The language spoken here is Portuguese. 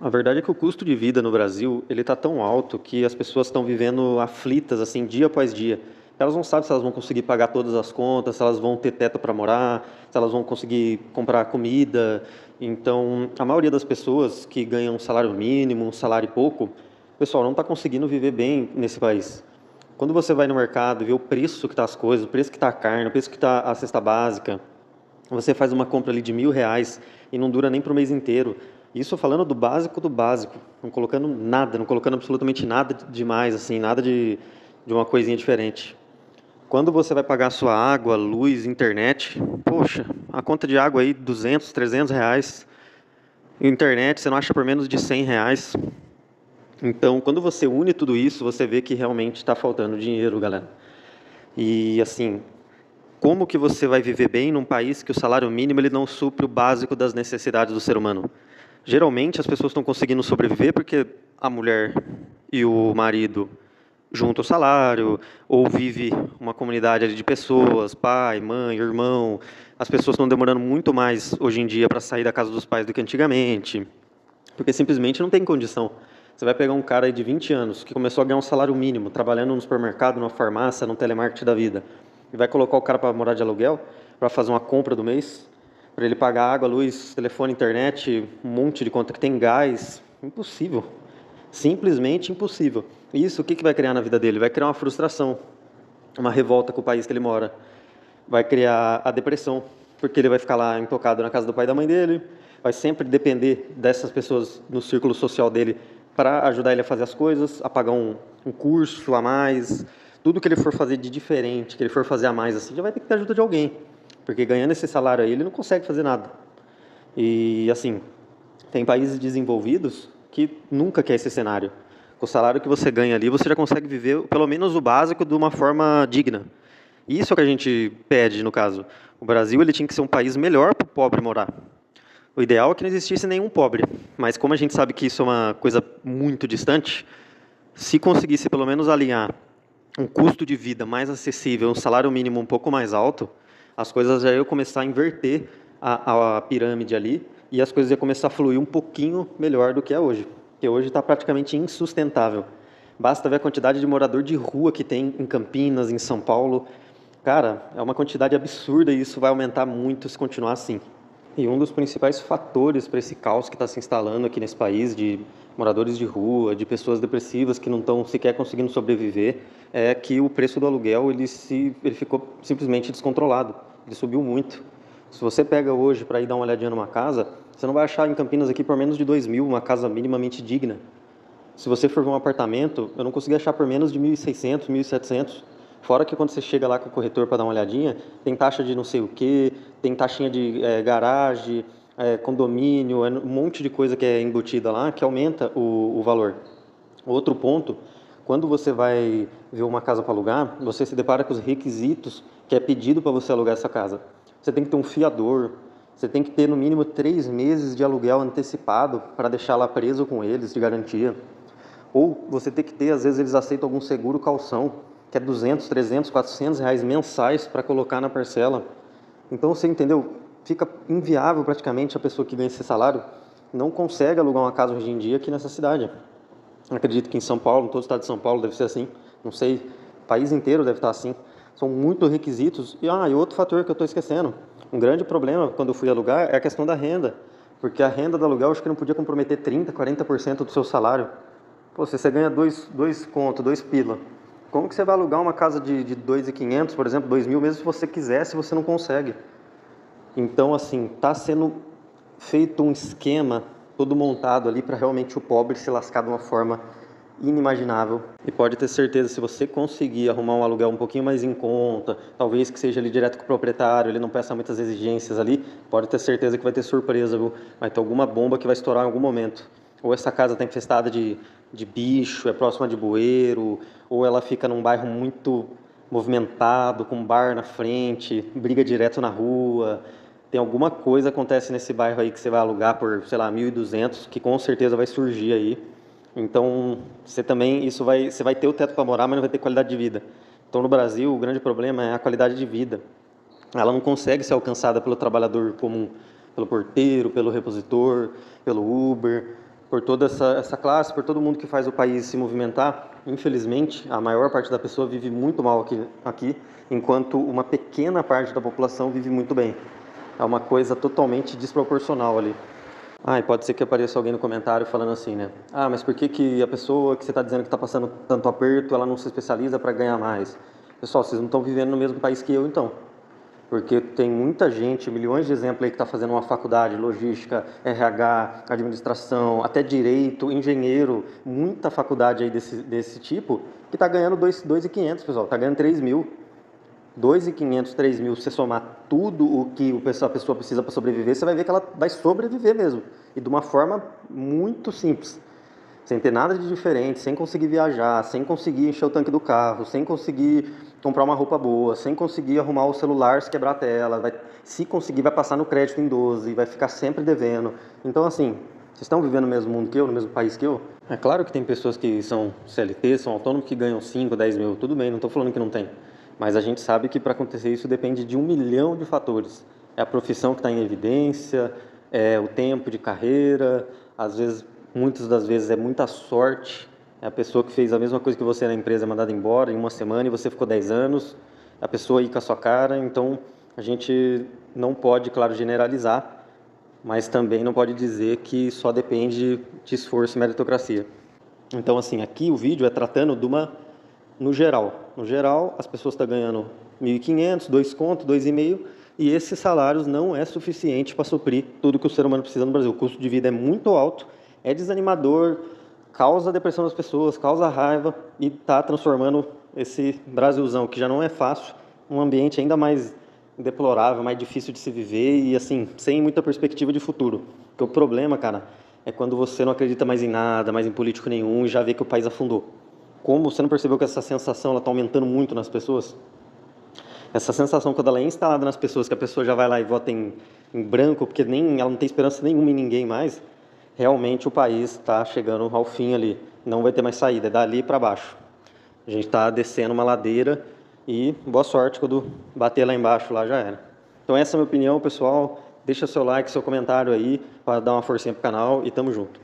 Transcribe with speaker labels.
Speaker 1: A verdade é que o custo de vida no Brasil, ele está tão alto que as pessoas estão vivendo aflitas, assim, dia após dia. Elas não sabem se elas vão conseguir pagar todas as contas, se elas vão ter teto para morar, se elas vão conseguir comprar comida. Então, a maioria das pessoas que ganham um salário mínimo, um salário e pouco, pessoal, não está conseguindo viver bem nesse país. Quando você vai no mercado e vê o preço que está as coisas, o preço que está a carne, o preço que está a cesta básica, você faz uma compra ali de R$ 1.000 e não dura nem para o mês inteiro. Isso falando do básico, não colocando nada, não colocando absolutamente nada demais, assim, nada de uma coisinha diferente. Quando você vai pagar sua água, luz, internet, poxa, a conta de água aí, R$ 200, R$ 300. E internet você não acha por menos de R$ 100. Então, quando você une tudo isso, você vê que realmente está faltando dinheiro, galera. E assim, como que você vai viver bem num país que o salário mínimo ele não supre o básico das necessidades do ser humano? Geralmente as pessoas estão conseguindo sobreviver porque a mulher e o marido juntam o salário, ou vive uma comunidade ali de pessoas, pai, mãe, irmão. As pessoas estão demorando muito mais hoje em dia para sair da casa dos pais do que antigamente, porque simplesmente não tem condição. Você vai pegar um cara aí de 20 anos que começou a ganhar um salário mínimo, trabalhando no supermercado, numa farmácia, no telemarketing da vida, e vai colocar o cara para morar de aluguel, para fazer uma compra do mês, para ele pagar água, luz, telefone, internet, um monte de conta que tem gás. Impossível. Simplesmente impossível. Isso, o que vai criar na vida dele? Vai criar uma frustração, uma revolta com o país que ele mora. Vai criar a depressão, porque ele vai ficar lá intocado na casa do pai e da mãe dele, vai sempre depender dessas pessoas no círculo social dele para ajudar ele a fazer as coisas, a pagar um curso a mais, tudo que ele for fazer de diferente, que ele for fazer a mais assim, já vai ter que ter ajuda de alguém, porque ganhando esse salário aí ele não consegue fazer nada. E assim, tem países desenvolvidos que nunca quer esse cenário. Com o salário que você ganha ali, você já consegue viver pelo menos o básico de uma forma digna. Isso é o que a gente pede, no caso. O Brasil ele tinha que ser um país melhor para o pobre morar. O ideal é que não existisse nenhum pobre, mas como a gente sabe que isso é uma coisa muito distante, se conseguisse pelo menos alinhar um custo de vida mais acessível, um salário mínimo um pouco mais alto, as coisas já iam começar a inverter a pirâmide ali e as coisas iam começar a fluir um pouquinho melhor do que é hoje, porque hoje está praticamente insustentável. Basta ver a quantidade de morador de rua que tem em Campinas, em São Paulo. Cara, é uma quantidade absurda e isso vai aumentar muito se continuar assim. E um dos principais fatores para esse caos que está se instalando aqui nesse país, de moradores de rua, de pessoas depressivas que não estão sequer conseguindo sobreviver, é que o preço do aluguel ele ficou simplesmente descontrolado. Ele subiu muito. Se você pega hoje para ir dar uma olhadinha numa casa, você não vai achar em Campinas aqui por menos de 2.000 uma casa minimamente digna. Se você for ver um apartamento, eu não consegui achar por menos de 1.600, 1.700. Fora que quando você chega lá com o corretor para dar uma olhadinha, tem taxa de não sei o quê, tem taxinha de garagem, condomínio, um monte de coisa que é embutida lá, que aumenta o valor. Outro ponto, quando você vai ver uma casa para alugar, você se depara com os requisitos que é pedido para você alugar essa casa. Você tem que ter um fiador, você tem que ter no mínimo 3 meses de aluguel antecipado para deixar lá preso com eles, de garantia. Ou você tem que ter, às vezes eles aceitam algum seguro calção, que é 200, 300, 400 reais mensais para colocar na parcela. Então você entendeu? Fica inviável praticamente a pessoa que ganha esse salário não consegue alugar uma casa hoje em dia aqui nessa cidade. Acredito que em São Paulo, em todo o estado de São Paulo deve ser assim, não sei, o país inteiro deve estar assim. São muitos requisitos. E outro fator que eu estou esquecendo, um grande problema quando eu fui alugar é a questão da renda, porque a renda do aluguel eu acho que não podia comprometer 30, 40% do seu salário. Pô, se você ganha dois conto, 2 pila, como que você vai alugar uma casa de 2.500, por exemplo, 2.000, mesmo se você quisesse, você não consegue. Então, assim, está sendo feito um esquema todo montado ali para realmente o pobre se lascar de uma forma inimaginável. E pode ter certeza, se você conseguir arrumar um aluguel um pouquinho mais em conta, talvez que seja ali direto com o proprietário, ele não peça muitas exigências ali, pode ter certeza que vai ter surpresa, viu? Vai ter alguma bomba que vai estourar em algum momento. Ou essa casa está infestada de bicho, é próxima de bueiro, ou ela fica num bairro muito movimentado, com um bar na frente, briga direto na rua. Tem alguma coisa que acontece nesse bairro aí que você vai alugar por, sei lá, 1.200, que com certeza vai surgir aí. Então, você vai ter o teto para morar, mas não vai ter qualidade de vida. Então, no Brasil, o grande problema é a qualidade de vida. Ela não consegue ser alcançada pelo trabalhador comum, pelo porteiro, pelo repositor, pelo Uber. por toda essa classe, por todo mundo que faz o país se movimentar. Infelizmente, a maior parte da pessoa vive muito mal aqui, enquanto uma pequena parte da população vive muito bem. É uma coisa totalmente desproporcional ali. E pode ser que apareça alguém no comentário falando assim, né? Mas por que a pessoa que você está dizendo que está passando tanto aperto, ela não se especializa para ganhar mais? Pessoal, vocês não estão vivendo no mesmo país que eu, então. Porque tem muita gente, milhões de exemplos aí que está fazendo uma faculdade, logística, RH, administração, até direito, engenheiro, muita faculdade aí desse tipo, que está ganhando 2.500, pessoal, está ganhando 3 mil. 2.500, 3 mil, se você somar tudo o que a pessoa precisa para sobreviver, você vai ver que ela vai sobreviver mesmo. E de uma forma muito simples. Sem ter nada de diferente, sem conseguir viajar, sem conseguir encher o tanque do carro, sem conseguir comprar uma roupa boa, sem conseguir arrumar o celular se quebrar a tela. Se conseguir, vai passar no crédito em 12, vai ficar sempre devendo. Então, assim, vocês estão vivendo no mesmo mundo que eu, no mesmo país que eu? É claro que tem pessoas que são CLT, são autônomos, que ganham 5, 10 mil. Tudo bem, não estou falando que não tem. Mas a gente sabe que para acontecer isso depende de 1 milhão de fatores. É a profissão que está em evidência, é o tempo de carreira, às vezes, muitas das vezes é muita sorte. É a pessoa que fez a mesma coisa que você na empresa, mandada embora em uma semana e você ficou 10 anos. A pessoa aí com a sua cara. Então, a gente não pode, claro, generalizar, mas também não pode dizer que só depende de esforço e meritocracia. Então, assim, aqui o vídeo é tratando de uma... No geral, as pessoas estão ganhando 1.500, 2 conto, 2,5, e esses salários não é suficiente para suprir tudo que o ser humano precisa no Brasil. O custo de vida é muito alto, é desanimador, causa depressão das pessoas, causa raiva e está transformando esse Brasilzão, que já não é fácil, um ambiente ainda mais deplorável, mais difícil de se viver e, assim, sem muita perspectiva de futuro. Porque o problema, cara, é quando você não acredita mais em nada, mais em político nenhum e já vê que o país afundou. Como você não percebeu que essa sensação está aumentando muito nas pessoas? Essa sensação, quando ela é instalada nas pessoas, que a pessoa já vai lá e vota em branco, porque ela não tem esperança nenhuma em ninguém mais, realmente o país está chegando ao fim ali. Não vai ter mais saída, é dali para baixo. A gente está descendo uma ladeira e boa sorte quando bater lá embaixo, lá já era. Então essa é a minha opinião, pessoal. Deixa seu like, seu comentário aí, para dar uma forcinha pro canal e tamo junto.